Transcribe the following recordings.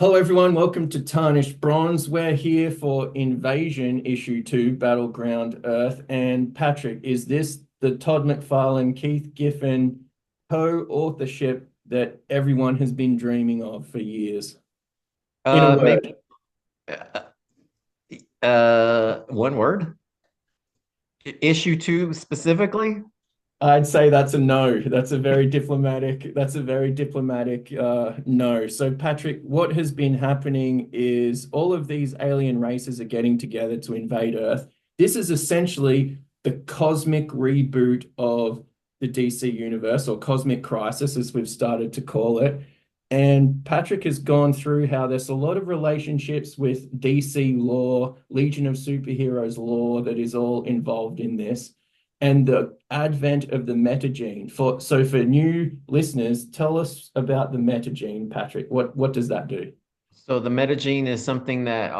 Hello, everyone. Welcome to Tarnished Bronze. We're here for Invasion Issue 2, Battleground Earth. And Patrick, is this the Todd McFarlane, Keith Giffen co-authorship that everyone has been dreaming of for years? In a Maybe word, uh, one word. Issue two specifically. I'd say that's a no. That's a very diplomatic no. So, Patrick, what has been happening is all of these alien races are getting together to invade Earth. This is essentially the cosmic reboot of the DC universe, or cosmic crisis, as we've started to call it. And Patrick has gone through how there's a lot of relationships with DC lore, Legion of Superheroes lore that is all involved in this, and the advent of the metagene. For new listeners, tell us about the metagene, Patrick. What does that do? So the metagene is something that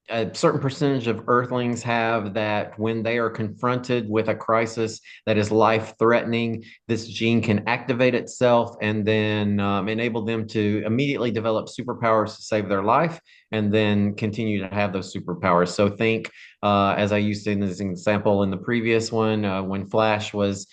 a certain percentage of Earthlings have that when they are confronted with a crisis that is life-threatening, this gene can activate itself and then enable them to immediately develop superpowers to save their life and then continue to have those superpowers. So think, as I used in this example in the previous one, when Flash was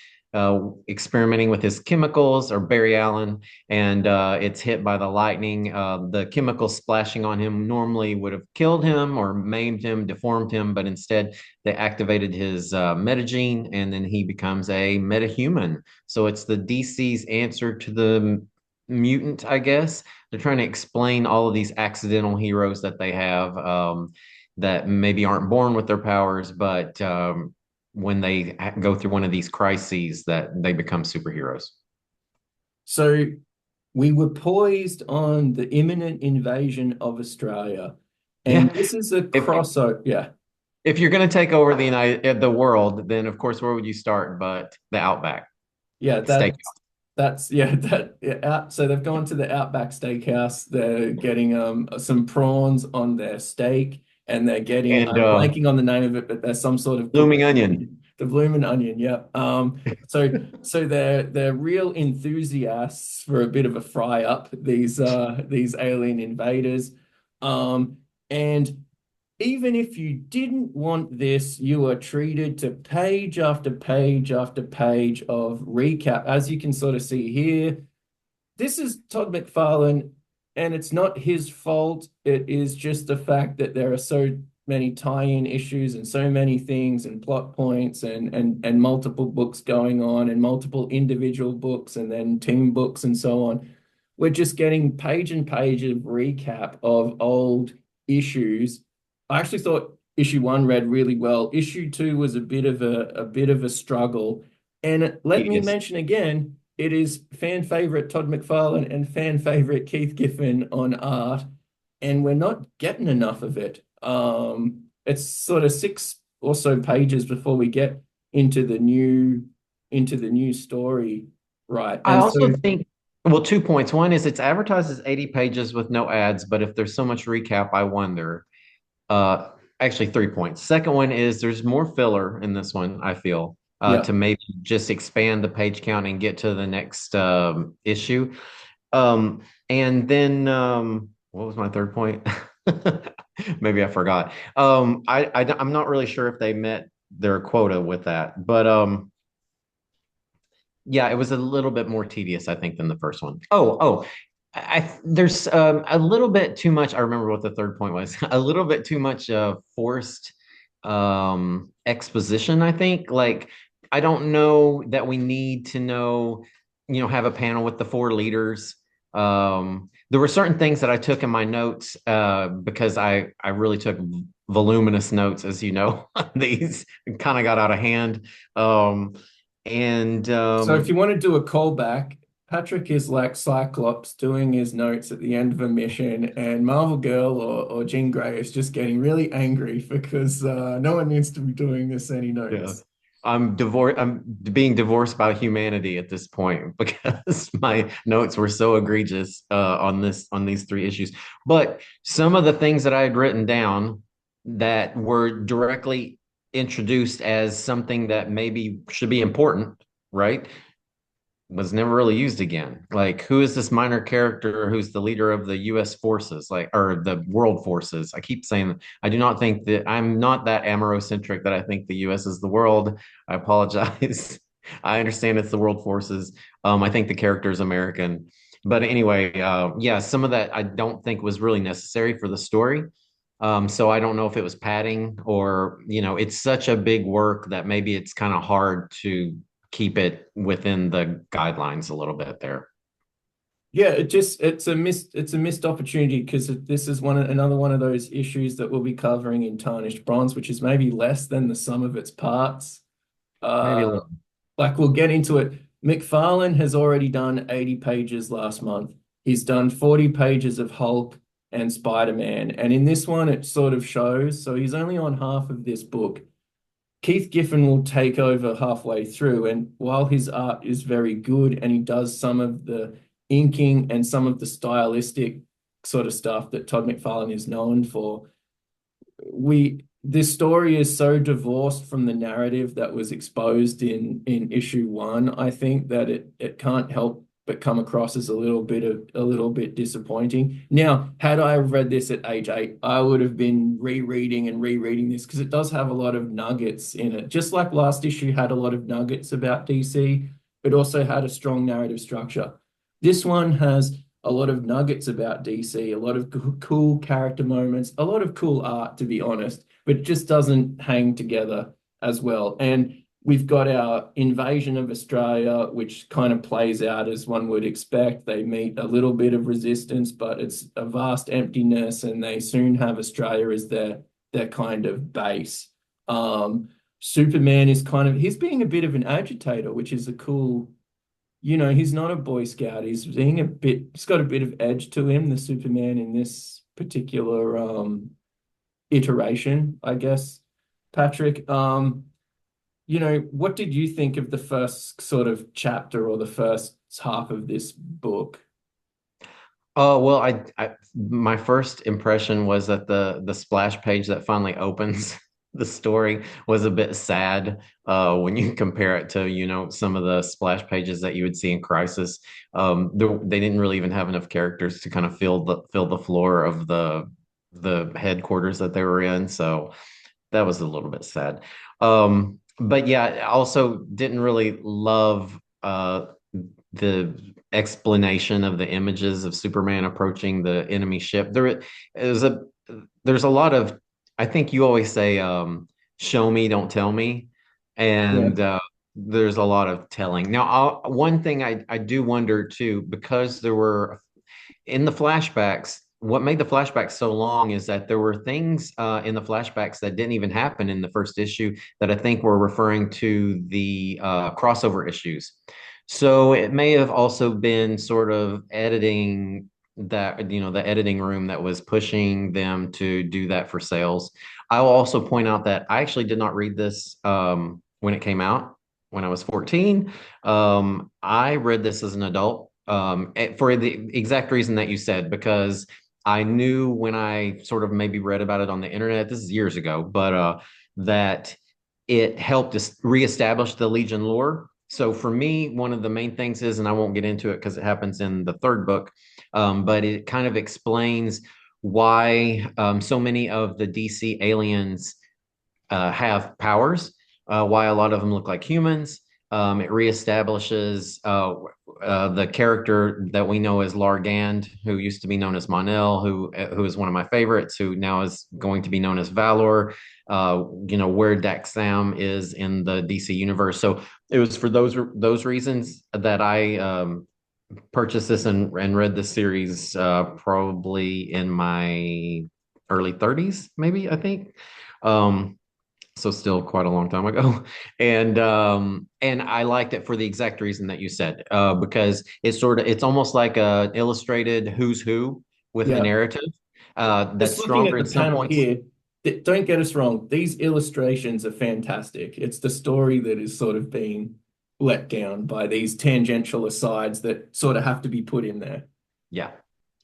experimenting with his chemicals, or Barry Allen, and it's hit by the lightning. The chemicals splashing on him normally would have killed him or maimed him, deformed him, but instead they activated his metagene, and then he becomes a metahuman. So it's the DC's answer to the mutant, I guess. They're trying to explain all of these accidental heroes that they have, that maybe aren't born with their powers, but when they go through one of these crises, that they become superheroes. So we were poised on the imminent invasion of Australia, and Yeah. this is a If crossover. Yeah, if you're going to take over the world, then of course, where would you start but the Outback yeah, steak? that's yeah so they've gone to the Outback Steakhouse. They're getting some prawns on their steak, and they're getting And I'm blanking on the name of it, but there's some sort of cooked blooming onion. the bloomin' onion. Yeah. So they're real enthusiasts for a bit of a fry up, these alien invaders. And even if you didn't want this, you are treated to page after page after page of recap. As you can sort of see here, this is Todd McFarlane, and it's not his fault. It is just the fact that there are so many tie-in issues and so many things and plot points and multiple books going on and multiple individual books and then team books and so on. We're just getting page and page of recap of old issues. I actually thought issue one read really well. Issue two was a bit of a struggle. And let me Tedious. mention again, it is fan favorite Todd McFarlane and fan favorite Keith Giffen on art, and we're not getting enough of it. It's sort of six or so pages before we get into the new story, right? I And so also think, well, 2 points. One is it's advertised as 80 pages with no ads, but if there's so much recap, I wonder. Uh, Actually, 3 points. Second one is there's more filler in this one, I feel, yeah, to maybe just expand the page count and get to the next issue. And then what was my third point? Maybe I forgot. I'm not really sure if they met their quota with that, but yeah, it was a little bit more tedious, I think, than the first one. There's a little bit too much. I remember what the third point was. A little bit too much forced exposition, I think. Like, I don't know that we need to know, have a panel with the four leaders. There were certain things that I took in my notes because I really took voluminous notes, as you know. These kind of got out of hand. And so if you want to do a callback, Patrick is like Cyclops doing his notes at the end of a mission, and Marvel Girl or Jean Grey is just getting really angry because no one needs to be doing this any Yeah. notes. I'm divorced. I'm being divorced by humanity at this point because my notes were so egregious on these three issues. But some of the things that I had written down that were directly introduced as something that maybe should be important, right? was never really used again. Like, who is this minor character who's the leader of the US forces, like, or the world forces? I keep saying, I do not think that I'm not that Amorocentric that I think the US is the world. I apologize. I understand it's the world forces. I think the character is American. But anyway, yeah, some of that I don't think was really necessary for the story. So I don't know if it was padding or, it's such a big work that maybe it's kind of hard to keep it within the guidelines a little bit there. Yeah, it's a missed opportunity because this is another one of those issues that we'll be covering in Tarnished Bronze, which is maybe less than the sum of its parts. Maybe a Uh, little. like we'll get into it. McFarlane has already done 80 pages last month. He's done 40 pages of Hulk and Spider-Man, and in this one it sort of shows. So he's only on half of this book. Keith Giffen will take over halfway through, and while his art is very good and he does some of the inking and some of the stylistic sort of stuff that Todd McFarlane is known for, we this story is so divorced from the narrative that was exposed in issue one, I think that it can't help but come across as a little bit disappointing. Now, had I read this at age 8, I would have been rereading and rereading this because it does have a lot of nuggets in it. Just like last issue had a lot of nuggets about DC, but also had a strong narrative structure. This one has a lot of nuggets about DC, a lot of cool character moments, a lot of cool art, to be honest, but it just doesn't hang together as well. And we've got our invasion of Australia, which kind of plays out as one would expect. They meet a little bit of resistance, but it's a vast emptiness, and they soon have Australia as their kind of base. Superman is he's being a bit of an agitator, which is a cool, he's not a Boy Scout. He's got a bit of edge to him, the Superman in this particular iteration, I guess. Patrick, what did you think of the first sort of chapter or the first half of this book? Oh, well, my first impression was that the splash page that finally opens the story was a bit sad when you compare it to, some of the splash pages that you would see in Crisis. They didn't really even have enough characters to kind of fill the floor of the headquarters that they were in. So that was a little bit sad. But yeah, I also didn't really love the explanation of the images of Superman approaching the enemy ship. Is a there's a lot of, I think you always say, show me, don't tell me. Yeah, And there's a lot of telling. Now, one thing I do wonder too, because there were in the flashbacks, what made the flashbacks so long is that there were things in the flashbacks that didn't even happen in the first issue that I think were referring to the crossover issues. So it may have also been sort of editing that, the editing room that was pushing them to do that for sales. I will also point out that I actually did not read this when it came out when I was 14. I read this as an adult for the exact reason that you said, because I knew when I sort of maybe read about it on the internet, this is years ago, but that it helped us reestablish the Legion lore. So for me, one of the main things is, and I won't get into it because it happens in the third book, but it kind of explains why so many of the DC aliens have powers, why a lot of them look like humans. It reestablishes the character that we know as Largand, who used to be known as Mon-El, who is one of my favorites, who now is going to be known as Valor. Where Daxam is in the DC universe. So it was for those reasons that I purchased this and read the series probably in my early 30s, maybe I think. Um, so still quite a long time ago. And I liked it for the exact reason that you said, because it's almost like a illustrated who's who with a yeah. narrative Just that's looking stronger at the in some panel points. here, don't get us wrong, these illustrations are fantastic. It's the story that is sort of being let down by these tangential asides that sort of have to be put in there. Yeah.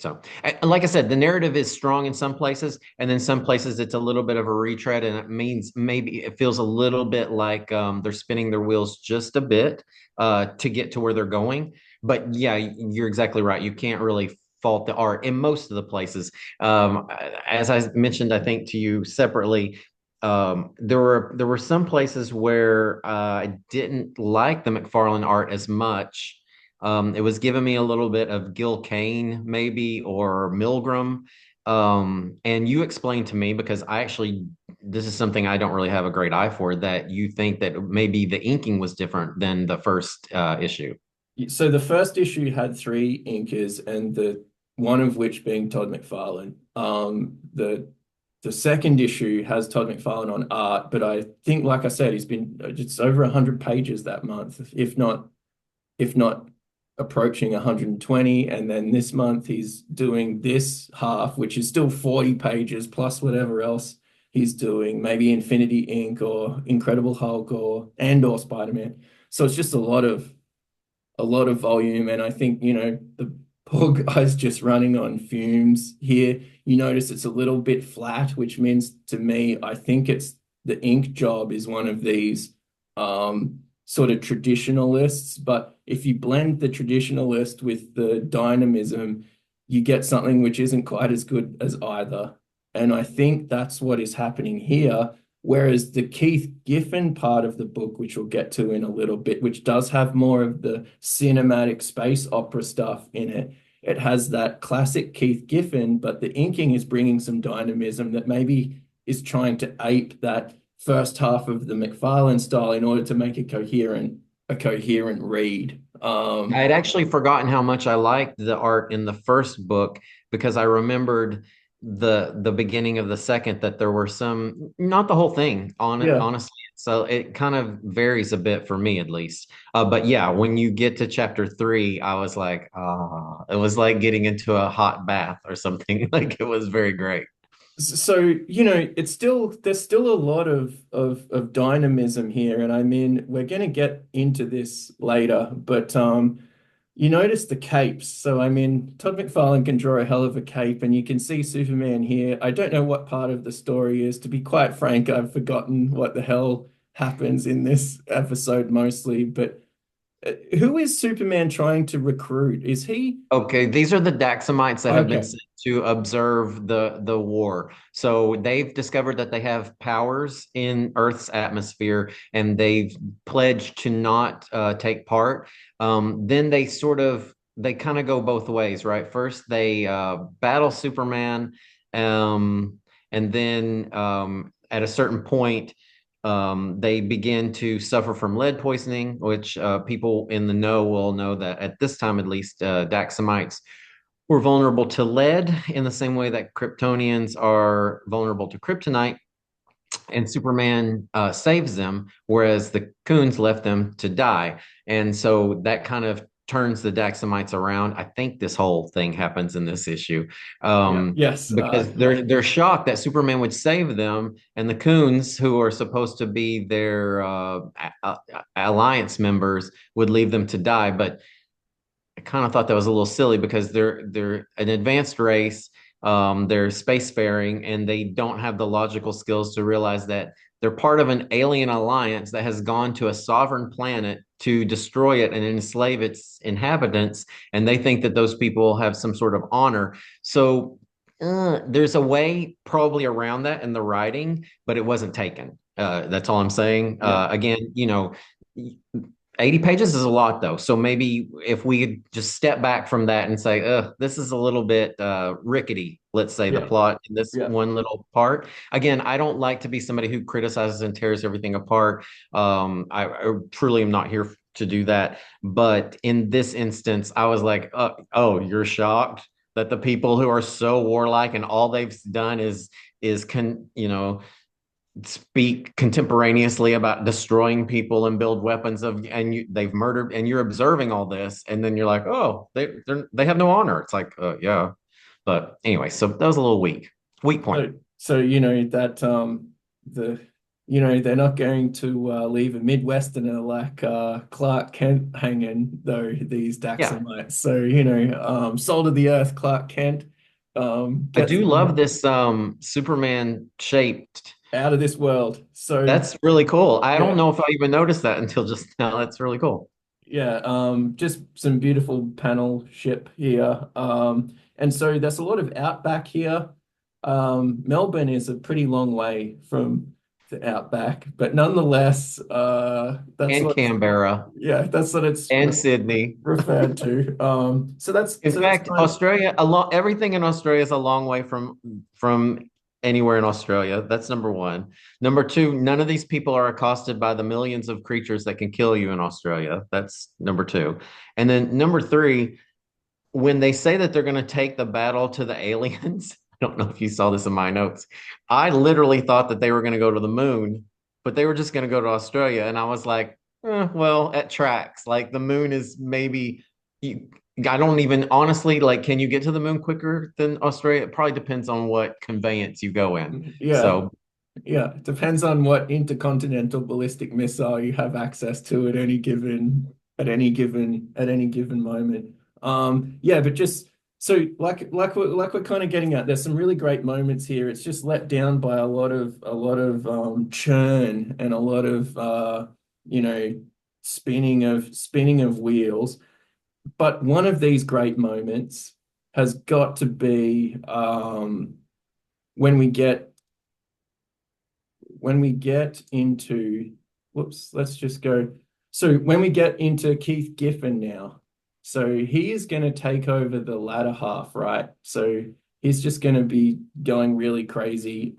So, like I said, the narrative is strong in some places, and then some places it's a little bit of a retread, and it means maybe it feels a little bit like they're spinning their wheels just a bit to get to where they're going. But yeah, you're exactly right. You can't really fault the art in most of the places. As I mentioned, I think to you separately, there were some places where I didn't like the McFarlane art as much. It was giving me a little bit of Gil Kane, maybe, or Milgram. And you explained to me, because this is something I don't really have a great eye for, that you think that maybe the inking was different than the first issue. So the first issue had three inkers, and the one of which being Todd McFarlane. The second issue has Todd McFarlane on art, but I think, like I said, he's been just over 100 pages that month, if not approaching 120. And then this month he's doing this half, which is still 40 pages plus whatever else he's doing, maybe Infinity Inc. or Incredible Hulk or Spider-Man. So it's just a lot of volume. And I think, the poor guy's just running on fumes here. You notice it's a little bit flat, which means to me, I think it's the ink job is one of these sort of traditionalists. But if you blend the traditionalist with the dynamism, you get something which isn't quite as good as either. And I think that's what is happening here. Whereas the Keith Giffen part of the book, which we'll get to in a little bit, which does have more of the cinematic space opera stuff in it, it has that classic Keith Giffen, but the inking is bringing some dynamism that maybe is trying to ape that first half of the McFarlane style in order to make a coherent read. I had actually forgotten how much I liked the art in the first book, because I remembered the beginning of the second, that there were some, not the whole thing on it, Yeah. honestly. So it kind of varies a bit for me, at least. But yeah, when you get to chapter three, I was like, ah, it was like getting into a hot bath or something. Like, it was very great. So, there's still a lot of dynamism here. And I mean, we're gonna get into this later, but you notice the capes. So I mean, Todd McFarlane can draw a hell of a cape, and you can see Superman here. I don't know what part of the story is. To be quite frank, I've forgotten what the hell happens in this episode mostly, but who is Superman trying to recruit? Is he Okay, these are the Daxamites that have been okay? sent to observe the war. So they've discovered that they have powers in Earth's atmosphere, and they've pledged to not take part. Then they kind of go both ways, right? First, they battle Superman, and then at a certain point, they begin to suffer from lead poisoning, which people in the know will know that at this time, at least, Daxamites were vulnerable to lead in the same way that Kryptonians are vulnerable to kryptonite. And Superman saves them, whereas the Coons left them to die. And so that kind of turns the Daxamites around. I think this whole thing happens in this issue, Yeah. Yes. because they're shocked that Superman would save them, and the Coons, who are supposed to be their alliance members, would leave them to die. But I kind of thought that was a little silly, because they're an advanced race. They're spacefaring, and they don't have the logical skills to realize that they're part of an alien alliance that has gone to a sovereign planet to destroy it and enslave its inhabitants. And they think that those people have some sort of honor. So there's a way probably around that in the writing, but it wasn't taken. That's all I'm saying. Yeah. Again, 80 pages is a lot, though. So maybe if we could just step back from that and say, this is a little bit rickety, let's say, the Yeah. plot in this Yeah. one little part. Again, I don't like to be somebody who criticizes and tears everything apart. I truly am not here to do that. But in this instance, I was like, oh, you're shocked that the people who are so warlike and all they've done is speak contemporaneously about destroying people and build weapons they've murdered, and you're observing all this, and then you're like, oh, they have no honor. It's like, yeah. But anyway, so that was a little weak point. So that the they're not going to leave a Midwesterner like Clark Kent hanging, though, these Yeah. Daxamites. So, salt of the earth Clark Kent I gets do them love this Superman shaped. out of this world. So, That's really cool. I don't yeah, know if I even noticed that until just now. That's really cool. yeah, just some beautiful panel ship here. And so there's a lot of outback here. Melbourne is a pretty long way from the outback, but nonetheless, that's And what, Canberra that's what it's and Sydney. referred to. In So that's fact, kind of, Australia, a lot, everything in Australia is a long way from anywhere in Australia. That's number one. Number two, none of these people are accosted by the millions of creatures that can kill you in Australia. That's number two. And then number three, when they say that they're going to take the battle to the aliens, I don't know if you saw this in my notes. I literally thought that they were going to go to the moon, but they were just going to go to Australia. And I was like, well, at tracks. Like the moon is maybe, you, I don't even honestly like, can you get to the moon quicker than Australia? It probably depends on what conveyance you go in. yeah, So, yeah. It depends on what intercontinental ballistic missile you have access to at any given moment. Yeah, but just so like we're kind of getting at, there's some really great moments here. It's just let down by a lot of churn and a lot of you know spinning of wheels. But one of these great moments has got to be when we get into, whoops, let's just go. So when we get into Keith Giffen now, so he is going to take over the latter half, right? So he's just going to be going really crazy,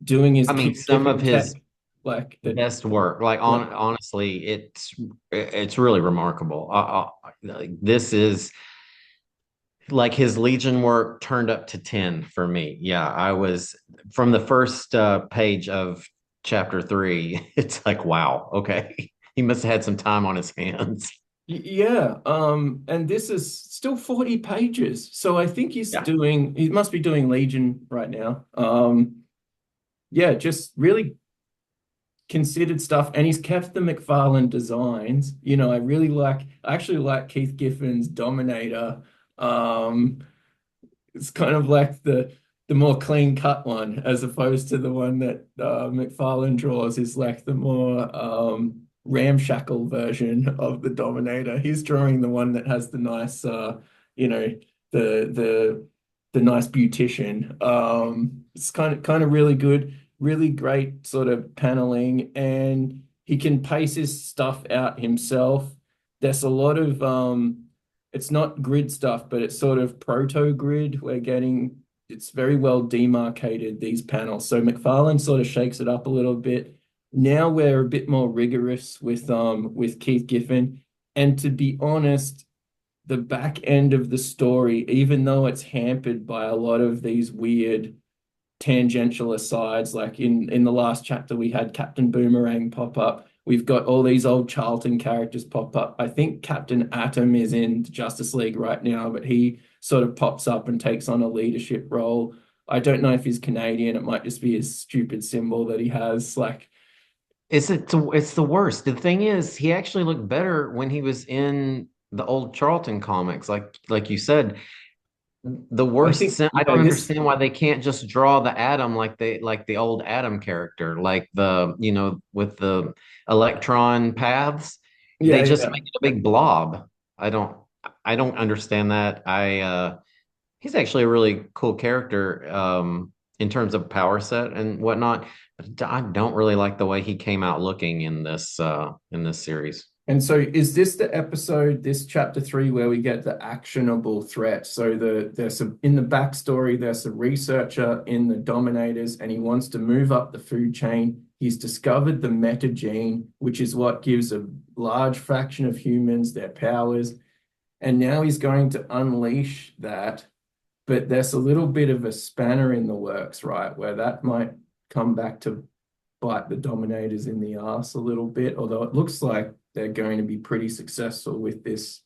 doing his I mean, Keith some of Giffen tech, his like that. best work, like Yeah. honestly, it's really remarkable. Like, this is like his Legion work turned up to 10 for me. Yeah, I was from the first page of chapter three. It's like, wow, okay. He must have had some time on his hands. Yeah, and this is still 40 pages. So I think Yeah. he must be doing Legion right now. Yeah, just really considered stuff, and he's kept the McFarlane designs. I actually like Keith Giffen's Dominator. Um, it's kind of like the more clean cut one, as opposed to the one that McFarlane draws is like the more ramshackle version of the Dominator. He's drawing the one that has the nice, you know, the the nice beautician. It's kind of really good, really great sort of paneling, and he can pace his stuff out himself. There's a lot of it's not grid stuff, but it's sort of proto grid. It's very well demarcated, these panels. So McFarlane sort of shakes it up a little bit. Now we're a bit more rigorous with Keith Giffen. And to be honest, the back end of the story, even though it's hampered by a lot of these weird tangential asides, like in the last chapter we had Captain Boomerang pop up. We've got all these old Charlton characters pop up. I think Captain Atom is in Justice League right now, but he sort of pops up and takes on a leadership role. I don't know if he's Canadian. It might just be his stupid symbol that he has. Like, It's the worst. The thing is, he actually looked better when he was in the old Charlton comics. Like you said, the I worst think, sin, I yeah, don't understand why they can't just draw the Atom like the old Atom character, like the, with the electron paths. They yeah, just yeah. make it a big blob. I don't I don't understand that. He's actually a really cool character in terms of power set and whatnot. But I don't really like the way he came out looking in this series. And so is this the episode, this chapter 3, where we get the actionable threat? So there's in the backstory, there's a researcher in the Dominators, and he wants to move up the food chain. He's discovered the meta gene, which is what gives a large fraction of humans their powers. And now he's going to unleash that. But there's a little bit of a spanner in the works, right? Where that might come back to bite the Dominators in the ass a little bit, although it looks like they're going to be pretty successful with this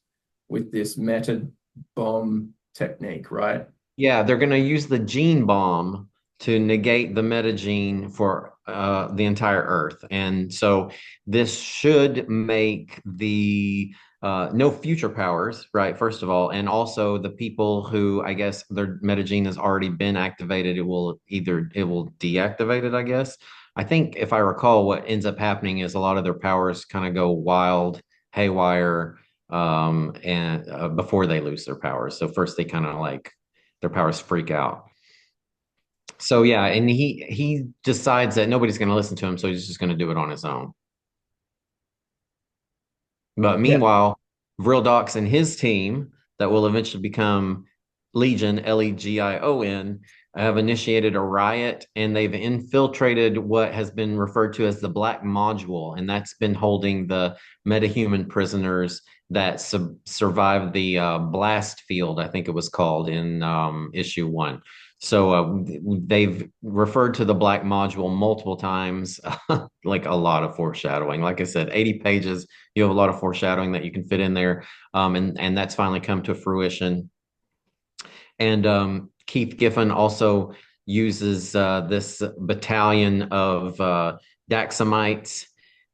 meta bomb technique, right? Yeah, they're going to use the gene bomb to negate the metagene for the entire Earth. And so this should make the no future powers, right? First of all, and also the people who I guess their metagene has already been activated, it will deactivate it, I guess. I think if I recall, what ends up happening is a lot of their powers kind of go wild, haywire, and before they lose their powers. So first they kind of like their powers freak out. So yeah, and he decides that nobody's going to listen to him, so he's just going to do it on his own. But Yeah. meanwhile, Vril Dox and his team that will eventually become Legion, Legion, have initiated a riot and they've infiltrated what has been referred to as the Black Module, and that's been holding the metahuman prisoners that survived the blast field, I think it was called in issue one. So they've referred to the Black Module multiple times, like a lot of foreshadowing. Like I said, 80 pages, you have a lot of foreshadowing that you can fit in there. And that's finally come to fruition. And Keith Giffen also uses this battalion of Daxamites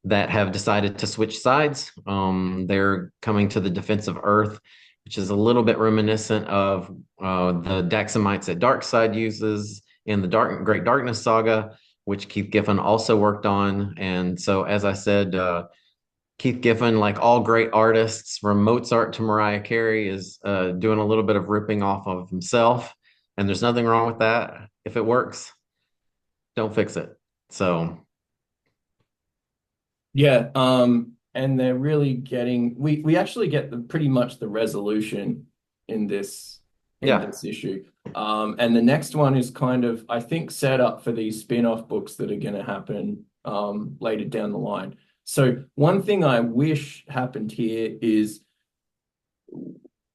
that have decided to switch sides. They're coming to the defense of Earth, which is a little bit reminiscent of the Daxamites that Darkseid uses in the Great Darkness saga, which Keith Giffen also worked on. And so, as I said, Keith Giffen, like all great artists from Mozart to Mariah Carey, is doing a little bit of ripping off of himself. And there's nothing wrong with that. If it works, don't fix it. So, Yeah, and they're really getting we actually get pretty much the resolution in yeah. this issue. And the next one is kind of, I think, set up for these spin-off books that are going to happen later down the line. So one thing I wish happened here is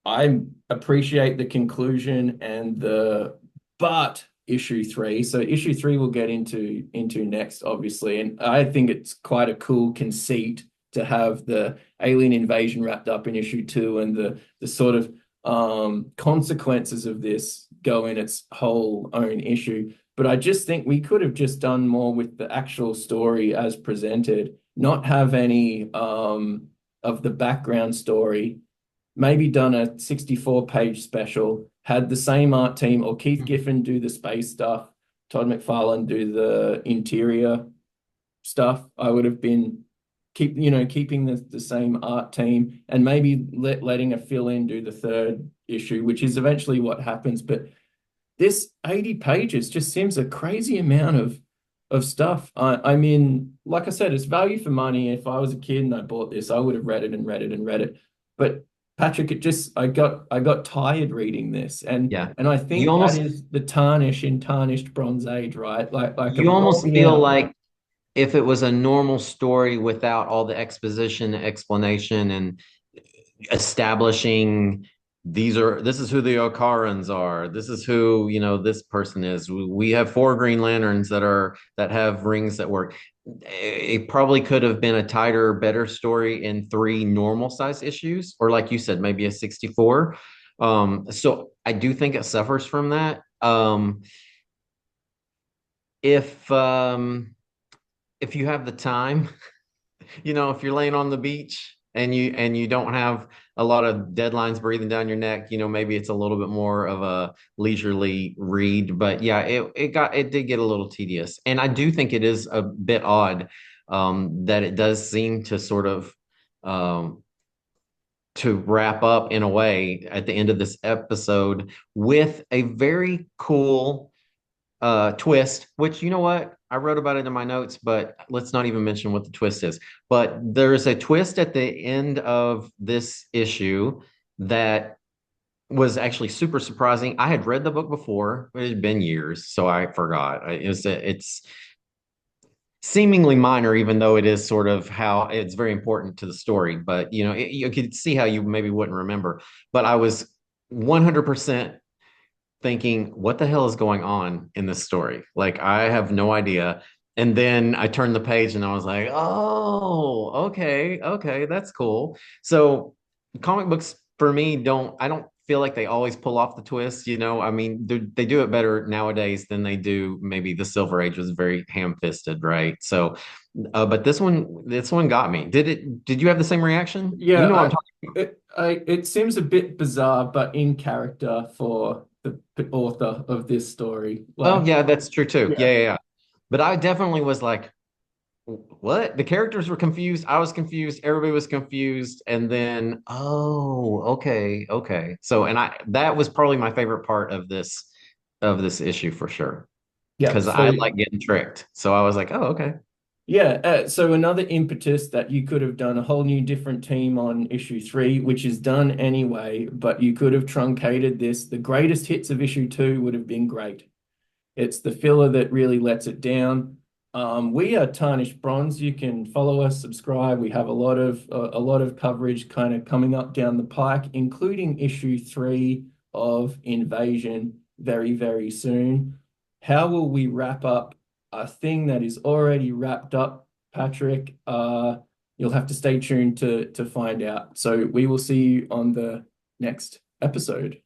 I appreciate the conclusion and the but issue three. So issue three we'll get into next, obviously. And I think it's quite a cool conceit to have the alien invasion wrapped up in issue two and the sort of consequences of this go in its whole own issue. But I just think we could have just done more with the actual story as presented, not have any of the background story, maybe done a 64-page special, had the same art team or Keith Giffen do the space stuff, Todd McFarlane do the interior stuff. I would have been keeping the same art team and maybe letting a fill-in do the third issue, which is eventually what happens. But this 80 pages just seems a crazy amount of stuff. I mean, like I said, it's value for money. If I was a kid and I bought this, I would have read it and read it and read it. But Patrick, I got tired reading this, Yeah. and I You think that almost is the tarnish in Tarnished Bronze Age, right? Like you I'm almost rolling feel out. like if it was a normal story without all the exposition, explanation, and establishing this is who the Okarans are. This is who, this person is. We have four Green Lanterns that have rings that work. It probably could have been a tighter, better story in three normal size issues, or like you said, maybe a 64. So I do think it suffers from that. If if you have the time, if you're laying on the beach and you don't have a lot of deadlines breathing down your neck, maybe it's a little bit more of a leisurely read. But yeah, it did get a little tedious. And I do think it is a bit odd that it does seem to sort of um to wrap up in a way at the end of this episode with a very cool twist, which you know what? I wrote about it in my notes, but let's not even mention what the twist is. But there's a twist at the end of this issue that was actually super surprising. I had read the book before, but it had been years, so I forgot. It's seemingly minor, even though it is sort of how it's very important to the story. But you could see how you maybe wouldn't remember. But I was 100% thinking, what the hell is going on in this story? Like, I have no idea. And then I turned the page and I was like, oh, okay, that's cool. So comic books for me I don't feel like they always pull off the twist. I mean, they do it better nowadays than they do. Maybe the Silver Age was very ham-fisted, right? So, but this one got me. Did you have the same reaction? You Yeah, know what I'm talking it seems a bit bizarre, but in character for the author of this story. about? Oh, Like, yeah, that's true too. yeah, Yeah, yeah, yeah. But I definitely was like, what? The characters were confused. I was confused. Everybody was confused. And then, oh, okay, okay. So, and that was probably my favorite part of this issue for sure, yeah. because I like getting tricked. So I was like, oh, okay. Yeah, so another impetus that you could have done a whole new different team on issue 3, which is done anyway, but you could have truncated this. The greatest hits of issue 2 would have been great. It's the filler that really lets it down. We are Tarnished Bronze. You can follow us, subscribe. We have a lot of coverage kind of coming up down the pike, including issue 3 of Invasion very, very soon. How will we wrap up a thing that is already wrapped up, Patrick? You'll have to stay tuned to find out. So we will see you on the next episode.